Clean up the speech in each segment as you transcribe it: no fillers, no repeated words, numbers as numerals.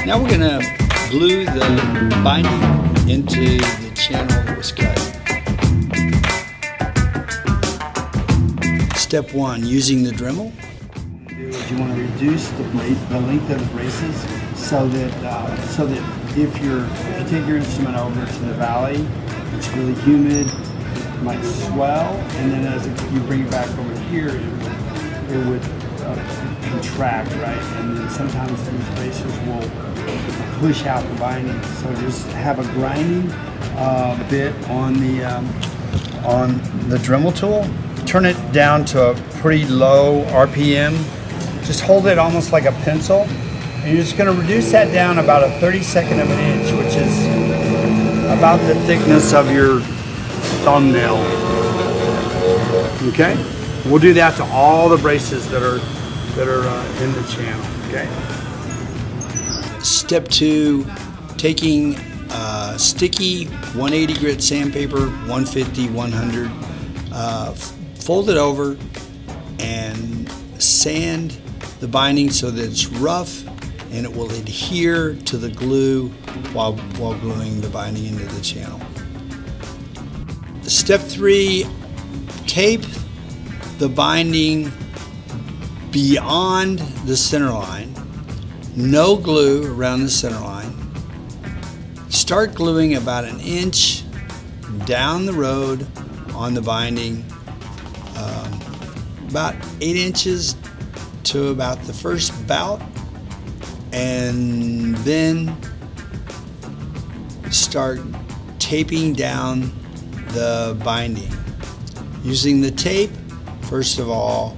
Now we're gonna glue the binding into the channel that was cut. Step 1, using the Dremel. You want to reduce the length of the braces so that if you take your instrument over to the valley, it's really humid, it might swell, and then as you bring it back over here, it would contract, right? And then sometimes these braces will push out the binding. So just have a grinding bit on the Dremel tool. Turn it down to a pretty low RPM. Just hold it almost like a pencil. And you're just going to reduce that down about a 32nd of an inch, which is about the thickness of your thumbnail. Okay? We'll do that to all the braces that are in the channel. Okay? Step 2, taking sticky 180 grit sandpaper, 150, 100, fold it over and sand the binding so that it's rough and it will adhere to the glue while gluing the binding into the channel. Step 3, tape the binding beyond the center line. No glue around the center line. Start gluing about an inch down the road on the binding, about 8 inches to about the first bout, and then start taping down the binding. Using the tape, first of all,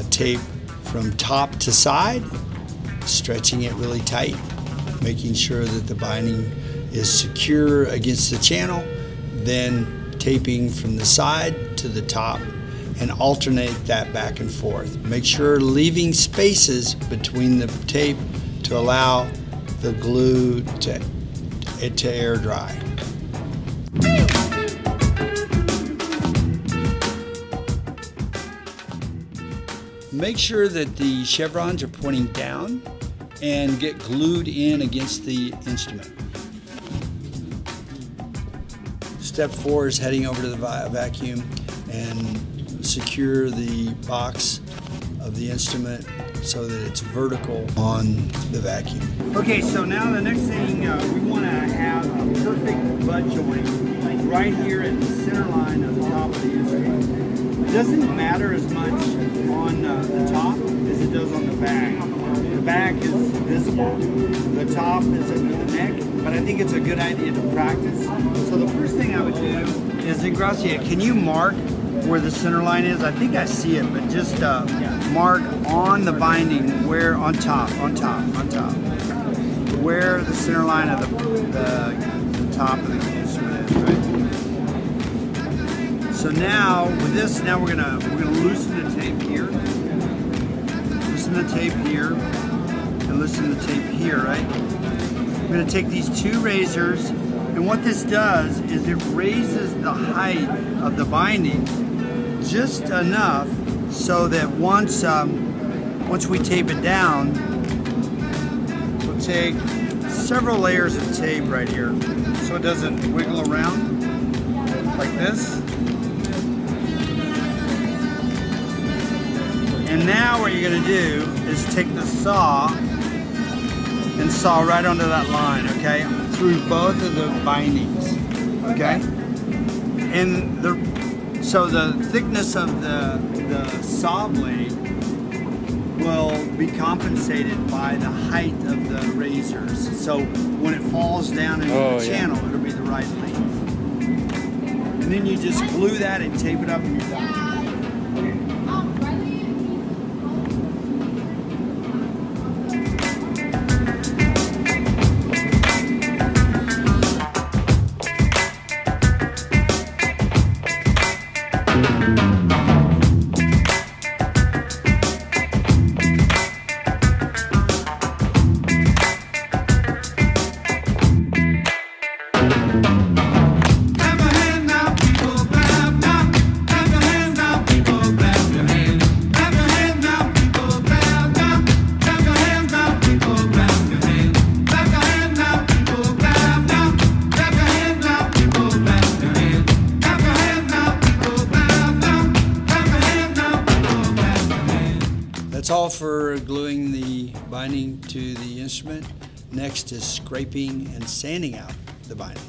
tape from top to side, stretching it really tight, making sure that the binding is secure against the channel, then taping from the side to the top, and alternate that back and forth. Make sure leaving spaces between the tape to allow the glue to air dry. Make sure that the chevrons are pointing down and get glued in against the instrument. Step 4 is heading over to the vacuum and secure the box of the instrument so that it's vertical on the vacuum. Okay, so now the next thing, we want to have a perfect butt joint right here at the center line of the top of the instrument. It doesn't matter as much on the top as it does on the back. The back is visible, the top is under the neck, but I think it's a good idea to practice. So the first thing I would do is, Ingracia, can you mark where the center line is? I think I see it, but just mark on the binding where on top, where the center line of the top of the instrument is, right? So now with this, now we're gonna loosen the tape here, loosen the tape here, and loosen the tape here, right? We're gonna take these two razors, and what this does is it raises the height of the binding just enough so that once we tape it down, we'll take several layers of tape right here so it doesn't wiggle around like this. And now what you're going to do is take the saw and saw right onto that line, okay, through both of the bindings, okay? And so the thickness of the saw blade will be compensated by the height of the razors. So when it falls down into the channel, it'll be the right length. And then you just glue that and tape it up and you're done. That's all for gluing the binding to the instrument. Next is scraping and sanding out the binding.